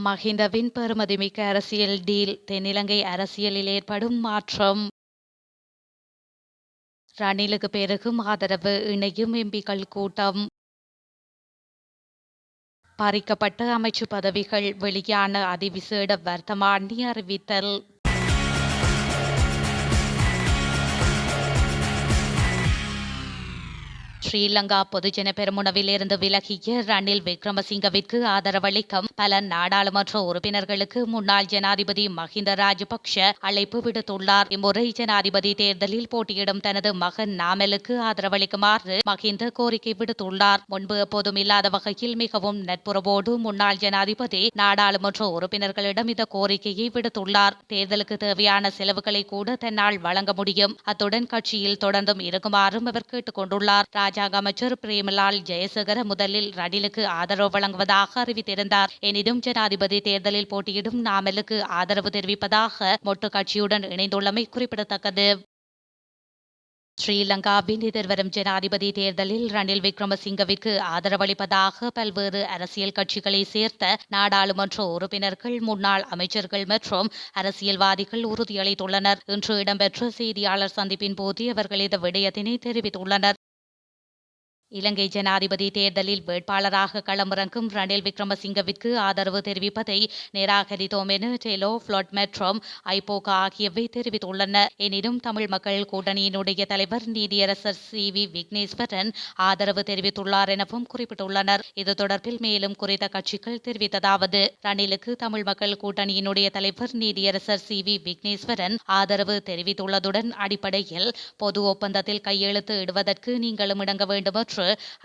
மஹிந்தவின் பெறுமதிமிக்க அரசியல் டீல் தென்னிலங்கை அரசியலில் ஏற்படும் மாற்றம். ரணிலுக்கு பெருகும் ஆதரவு, இணையும் எம்பிக்கள் கூட்டம். பறிக்கப்பட்ட அமைச்சு பதவிகள், வெளியான அதிவிசேட வர்த்தமானி அறிவித்தல். ஸ்ரீலங்கா பொதுஜன பெரமுனவில் இருந்து விலகிய ரணில் விக்ரமசிங்கவிற்கு ஆதரவளிக்கும் பல நாடாளுமன்ற உறுப்பினர்களுக்கு முன்னாள் ஜனாதிபதி மஹிந்த ராஜபக்ஷ அழைப்பு விடுத்துள்ளார். இம்முறை ஜனாதிபதி தேர்தலில் போட்டியிடும் தனது மகன் நாமலுக்கு ஆதரவளிக்குமாறு மஹிந்த கோரிக்கை விடுத்துள்ளார். முன்பு எப்போதும் இல்லாத வகையில் மிகவும் நட்புறவோடு முன்னாள் ஜனாதிபதி நாடாளுமன்ற உறுப்பினர்களிடம் இந்த கோரிக்கையை விடுத்துள்ளார். தேர்தலுக்கு தேவையான செலவுகளை கூட தன்னால் வழங்க முடியும், அத்துடன் கட்சியில் தொடர்ந்தும் இருக்குமாறும் அவர் கேட்டுக் கொண்டுள்ளார். ராஜாங்க அமைச்சர் பிரேமலால் ஜெயசேகர முதலில் ரணிலுக்கு ஆதரவு வழங்குவதாக அறிவித்திருந்தார். எனினும் ஜனாதிபதி தேர்தலில் போட்டியிடும் நாமலுக்கு ஆதரவு தெரிவிப்பதாக மொட்டு கட்சியுடன் இணைந்துள்ளமை குறிப்பிடத்தக்கது. ஸ்ரீலங்காவின் எதிர்வரும் ஜனாதிபதி தேர்தலில் ரணில் விக்ரமசிங்கவிற்கு ஆதரவளிப்பதாக பல்வேறு அரசியல் கட்சிகளை சேர்த்த நாடாளுமன்ற உறுப்பினர்கள், முன்னாள் அமைச்சர்கள் மற்றும் அரசியல்வாதிகள் உறுதியளித்துள்ளனர். இன்று இடம்பெற்ற செய்தியாளர் சந்திப்பின் போது அவர்கள் இந்த விடயத்தினை தெரிவித்துள்ளனர். இலங்கை ஜனாதிபதி தேர்தலில் வேட்பாளராக களமிறங்கும் ரணில் விக்ரமசிங்கவிற்கு ஆதரவு தெரிவிப்பதை நிராகரித்தோம் என டெலோ, ஃப்ளோட் மற்றும் ஐபோக ஆகியவை தெரிவித்துள்ளன. எனினும் தமிழ் மக்கள் கூட்டணியினுடைய தலைவர் நீதியரசர் சி.வி. விக்னேஸ்வரன் ஆதரவு தெரிவித்துள்ளார் எனவும் குறிப்பிட்டுள்ளனர். இது தொடர்பில் மேலும் குறித்த கட்சிகள் தெரிவித்ததாவது: ரணிலுக்கு தமிழ் மக்கள் கூட்டணியினுடைய தலைவர் நீதியரசர் சி.வி. விக்னேஸ்வரன் ஆதரவு தெரிவித்துள்ளதுடன், அடிப்படையில் பொது ஒப்பந்தத்தில் கையெழுத்து இடுவதற்கு நீங்களும் இடங்க வேண்டும் என்று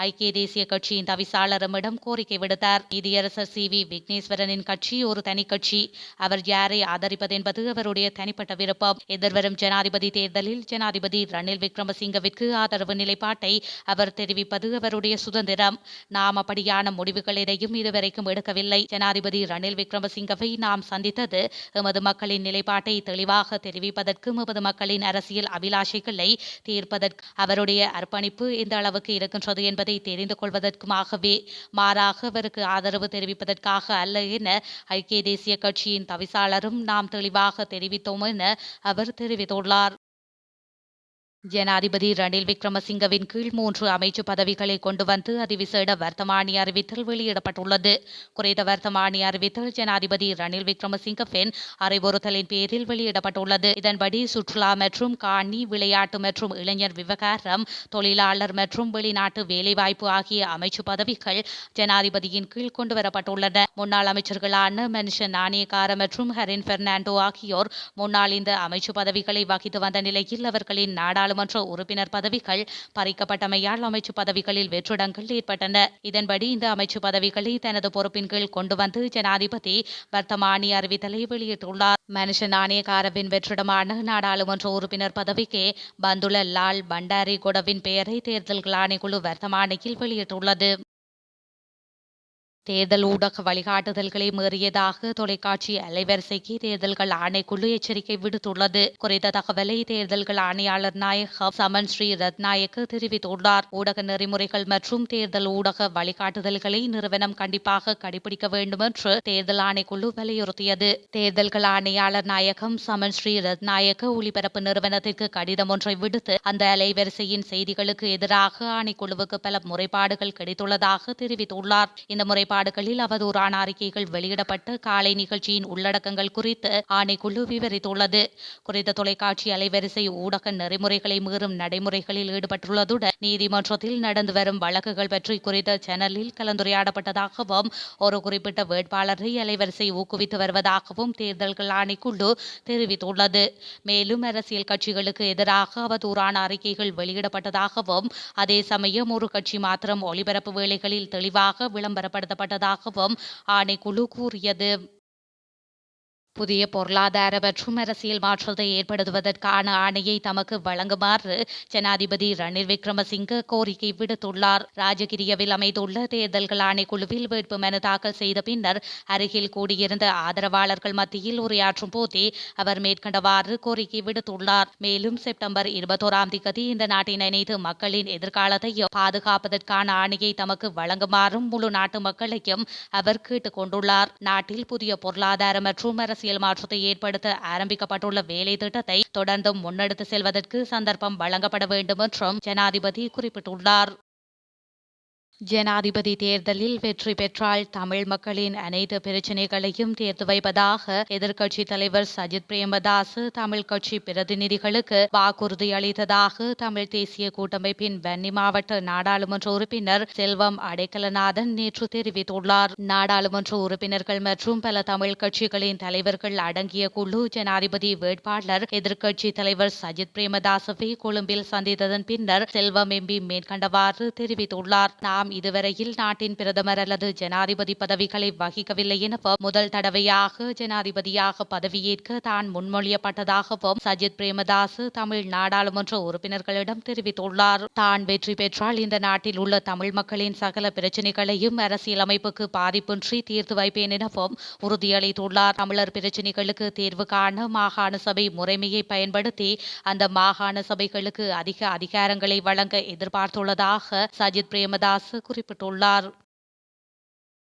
ஐக்கிய தேசிய கட்சியின் தவிசாளரிடம் கோரிக்கை விடுத்தார். நீதியரசர் சி.வி. விக்னேஸ்வரனின் கட்சி ஒரு தனி கட்சி. அவர் யாரை ஆதரிப்பது என்பது அவருடைய தனிப்பட்ட விருப்பம். எதிர்வரும் ஜனாதிபதி தேர்தலில் ஜனாதிபதி ரணில் விக்ரமசிங்கவிற்கு ஆதரவு நிலைப்பாட்டை அவர் தெரிவிப்பது அவருடைய சுதந்திரம். நாம் அப்படியான முடிவுகள் எதையும் இதுவரைக்கும் எடுக்கவில்லை. ஜனாதிபதி ரணில் விக்ரமசிங்கவை நாம் சந்தித்தது எமது மக்களின் நிலைப்பாட்டை தெளிவாக தெரிவிப்பதற்கும் எமது மக்களின் அரசியல் அபிலாஷைகளை தீர்ப்பதற்கு அவருடைய அர்ப்பணிப்பு எந்த அளவுக்கு இருக்கின்றது என்பதை தெரிந்து கொள்வதற்குமாகவே, மாறாக அவருக்கு ஆதரவு தெரிவிப்பதற்காக அல்ல என ஐக்கிய தேசிய கட்சியின் தவிசாளரும் நாம் தெளிவாக தெரிவித்தோம் என அவர் தெரிவித்துள்ளார். ஜனாதிபதி ரணில் விக்ரமசிங்கவின் கீழ் 3 அமைச்சு பதவிகளை கொண்டு வந்து அதிவிசேட வர்த்தமானி அறிவித்தல் வெளியிடப்பட்டுள்ளது. குறித்த வர்த்தமானி அறிவித்தல் ஜனாதிபதி ரணில் விக்ரமசிங்கவின் அறிவுறுத்தலின் பேரில் வெளியிடப்பட்டுள்ளது. இதன்படி சுற்றுலா மற்றும் காணி, விளையாட்டு மற்றும் இளைஞர் விவகாரம், தொழிலாளர் மற்றும் வெளிநாட்டு வேலைவாய்ப்பு ஆகிய அமைச்சு பதவிகள் ஜனாதிபதியின் கீழ் கொண்டுவரப்பட்டுள்ளன. முன்னாள் அமைச்சர்களான மனுஷ நாணயக்கார மற்றும் ஹரின் பெர்னாண்டோ ஆகியோர் முன்னாள் இந்த அமைச்சு பதவிகளை வகித்து வந்த நிலையில் அவர்களின் நாடாளுமன்ற உறுப்பினர் பதவிகள் பறிக்கப்பட்டமையால் அமைச்சு பதவிகளில் வெற்றிடங்கள் ஏற்பட்டன. இதன்படி இந்த அமைச்சு பதவிகளை தனது பொறுப்பின் கீழ் கொண்டு வந்து ஜனாதிபதி வர்த்தமானி அறிவித்தலை வெளியிட்டுள்ளார். மனுஷ நாணயக்காரவின் வெற்றிடமான நாடாளுமன்ற உறுப்பினர் பதவிக்கு பந்துல லால் பண்டாரி கொடவின் பெயரை தேர்தல்கள் ஆணைக்குழு வர்த்தமானியில் வெளியிட்டுள்ளது. தேர்தல் ஊடக வழிகாட்டுதல்களை மீறியதாக தொலைக்காட்சி அலைவரிசைக்கு தேர்தல்கள் ஆணைக்குழு எச்சரிக்கை விடுத்துள்ளது. குறித்த தகவலை தேர்தல்கள் ஆணையாளர் நாயகம் சமன் ஸ்ரீ ரத்நாயக்க தெரிவித்துள்ளார். ஊடக நெறிமுறைகள் மற்றும் தேர்தல் ஊடக வழிகாட்டுதல்களை நிறுவனம் கண்டிப்பாக கடைபிடிக்க வேண்டும் என்று தேர்தல் ஆணைக்குழு வலியுறுத்தியது. தேர்தல்கள் ஆணையாளர் நாயகம் சமன் ஸ்ரீ ரத்நாயக்க ஒளிபரப்பு நிறுவனத்திற்கு கடிதம் ஒன்றை விடுத்து அந்த அலைவரிசையின் செய்திகளுக்கு எதிராக ஆணைக்குழுவுக்கு பல முறைப்பாடுகள் கிடைத்துள்ளதாக தெரிவித்துள்ளார். இந்த முறைப்பாடுகளில் அவதூறான அறிக்கைகள் வெளியிடப்பட்ட காலை நிகழ்ச்சியின் உள்ளடக்கங்கள் குறித்து ஆணைக்குழு விவரித்துள்ளது. குறித்த தொலைக்காட்சி அலைவரிசை ஊடக நெறிமுறைகளை மீறும் நடைமுறைகளில் ஈடுபட்டுள்ளதுடன் நீதிமன்றத்தில் நடந்து வரும் வழக்குகள் பற்றி குறித்த சேனலில் கலந்துரையாடப்பட்டதாகவும், ஒரு குறிப்பிட்ட வேட்பாளரை அலைவரிசை ஊக்குவித்து வருவதாகவும் தேர்தல்கள் ஆணைக்குழு தெரிவித்துள்ளது. மேலும் அரசியல் கட்சிகளுக்கு எதிராக அவதூறான அறிக்கைகள் வெளியிடப்பட்டதாகவும், அதே சமயம் ஒரு கட்சி மாத்திரம் ஒளிபரப்பு வேளைகளில் தெளிவாக விளம்பரப்படுத்தப்பட்டதாகவும் ஆணைக்குழு கூறியது. புதிய பொருளாதார மற்றும் அரசியல் மாற்றத்தை ஏற்படுத்துவதற்கான ஆணையை தமக்கு வழங்குமாறு ஜனாதிபதி ரணில் விக்ரமசிங்க கோரிக்கை விடுத்துள்ளார். ராஜகிரியவில் அமைந்துள்ள தேர்தல்கள் ஆணைக்குழுவில் வேட்புமனு தாக்கல் செய்த பின்னர் அருகில் கூடியிருந்த ஆதரவாளர்கள் மத்தியில் உரையாற்றும் போதே அவர் மேற்கண்டவாறு கோரிக்கை விடுத்துள்ளார். மேலும் செப்டம்பர் 21ஆம் தேதி இந்த நாட்டின் அனைத்து மக்களின் எதிர்காலத்தையும் பாதுகாப்பதற்கான ஆணையை தமக்கு வழங்குமாறும் முழு நாட்டு மக்களையும் அவர் கேட்டுக் கொண்டுள்ளார். நாட்டில் புதிய பொருளாதார மற்றும் அரசியல் மாற்றத்தை ஏற்படுத்த ஆரம்பிக்கப்பட்டுள்ள வேலை திட்டத்தை தொடர்ந்தும் முன்னெடுத்து செல்வதற்கு சந்தர்ப்பம் வழங்கப்பட வேண்டும் என்றும் ஜனாதிபதி குறிப்பிட்டுள்ளார். ஜனாதிபதி தேர்தலில் வெற்றி பெற்றால் தமிழ் மக்களின் அனைத்து பிரச்சினைகளையும் தீர்த்து வைப்பதாக எதிர்க்கட்சித் தலைவர் சஜித் பிரேமதாச தமிழ் கட்சி பிரதிநிதிகளுக்கு வாக்குறுதி அளித்ததாக தமிழ் தேசிய கூட்டமைப்பின் வன்னி மாவட்ட நாடாளுமன்ற உறுப்பினர் செல்வம் அடைக்கலநாதன் நேற்று தெரிவித்துள்ளார். நாடாளுமன்ற உறுப்பினர்கள் மற்றும் பல தமிழ் கட்சிகளின் தலைவர்கள் அடங்கிய குழு ஜனாதிபதி வேட்பாளர் எதிர்க்கட்சி தலைவர் சஜித் பிரேமதாசவை கொழும்பில் சந்தித்ததன் பின்னர் செல்வம் எம்பி மேற்கண்டவாறு தெரிவித்துள்ளார். நாம் இதுவரையில் நாட்டின் பிரதமர் அல்லது ஜனாதிபதி பதவிகளை வகிக்கவில்லை எனவும் முதல் தடவையாக ஜனாதிபதியாக பதவியேற்க தான் முன்மொழியப்பட்டதாகவும் சஜித் பிரேமதாச தமிழ் நாடாளுமன்ற உறுப்பினர்களிடம் தெரிவித்துள்ளார். தான் வெற்றி பெற்றால் இந்த நாட்டில் உள்ள தமிழ் மக்களின் சகல பிரச்சினைகளையும் அரசியலமைப்புக்கு பாதிப்பின்றி தீர்த்து வைப்பேன் எனவும் உறுதியளித்துள்ளார். தமிழர் பிரச்சினைகளுக்கு தீர்வு காண மாகாண சபை முறைமையை பயன்படுத்தி அந்த மாகாண சபைகளுக்கு அதிக அதிகாரங்களை வழங்க எதிர்பார்த்துள்ளதாக சஜித் பிரேமதாச குறிப்பிட்டுள்ளார்.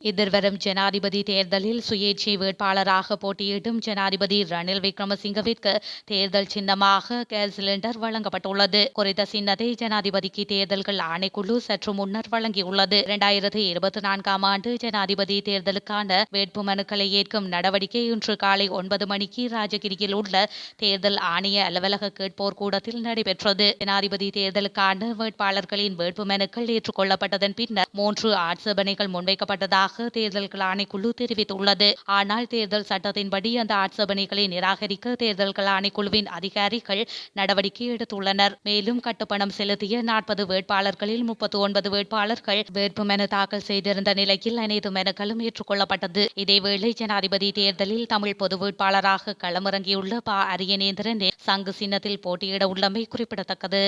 எதிர்வரும் ஜனாதிபதி தேர்தலில் சுயேட்சை வேட்பாளராக போட்டியிடும் ஜனாதிபதி ரணில் விக்ரமசிங்கவிற்கு தேர்தல் சின்னமாக கேஸ் சிலிண்டர் வழங்கப்பட்டுள்ளது. குறித்த சின்னத்தை ஜனாதிபதிக்கு தேர்தல்கள் ஆணைக்குழு சற்று முன்னர் வழங்கியுள்ளது. 2024ஆம் ஆண்டு ஜனாதிபதி தேர்தலுக்கான வேட்புமனுக்களை ஏற்கும் நடவடிக்கை இன்று காலை 9 மணிக்கு ராஜகிரியில் உள்ள தேர்தல் ஆணைய அலுவலக கேட்போர் கூடத்தில் நடைபெற்றது. ஜனாதிபதி தேர்தலுக்கான வேட்பாளர்களின் வேட்புமனுக்கள் ஏற்றுக்கொள்ளப்பட்டதன் பின்னர் 3 ஆட்சேபனைகள் முன்வைக்கப்பட்டதாக தேர்தல்கள் ஆணைக்குழு தெரிவித்துள்ளது. ஆனால் தேர்தல் சட்டத்தின்படி அந்த ஆட்சேபனைகளை நிராகரிக்க தேர்தல்கள் ஆணைக்குழுவின் அதிகாரிகள் நடவடிக்கை எடுத்துள்ளனர். மேலும் கட்டுப்பணம் செலுத்திய 40 வேட்பாளர்களில் 39 வேட்பாளர்கள் வேட்புமனு தாக்கல் செய்திருந்த நிலையில் அனைத்து மனுக்களும் ஏற்றுக்கொள்ளப்பட்டது. இதேவேளை ஜனாதிபதி தேர்தலில் தமிழ் பொது வேட்பாளராக களமிறங்கியுள்ள ப. அரியநேந்திரன் சங்கு சின்னத்தில் போட்டியிட உள்ளமை குறிப்பிடத்தக்கது.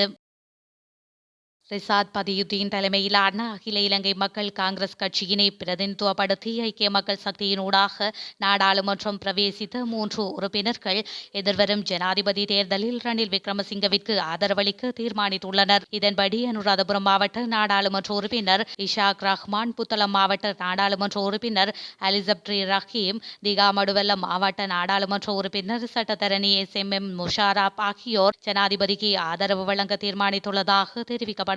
ரிசாத் பதியுதீன் தலைமையிலான அகில இலங்கை மக்கள் காங்கிரஸ் கட்சியினை பிரதிநிதித்துவப்படுத்தி ஐக்கிய மக்கள் சக்தியினூடாக நாடாளுமன்றம் பிரவேசித்த 3 உறுப்பினர்கள் எதிர்வரும் ஜனாதிபதி தேர்தலில் ரணில் விக்ரமசிங்கவிற்கு ஆதரவளிக்க தீர்மானித்துள்ளனர். இதன்படி அனுராதபுரம் மாவட்ட நாடாளுமன்ற உறுப்பினர் இஷாக் ரஹ்மான், புத்தளம் மாவட்ட நாடாளுமன்ற உறுப்பினர் அலிசப்ட்ரி ரஹீம், திகாமடுவெல்ல மாவட்ட நாடாளுமன்ற உறுப்பினர் சட்டத்தரணி SMM முஷாரப் ஆகியோர் ஜனாதிபதிக்கு ஆதரவு வழங்க தீர்மானித்துள்ளதாக தெரிவிக்கப்பட்டது.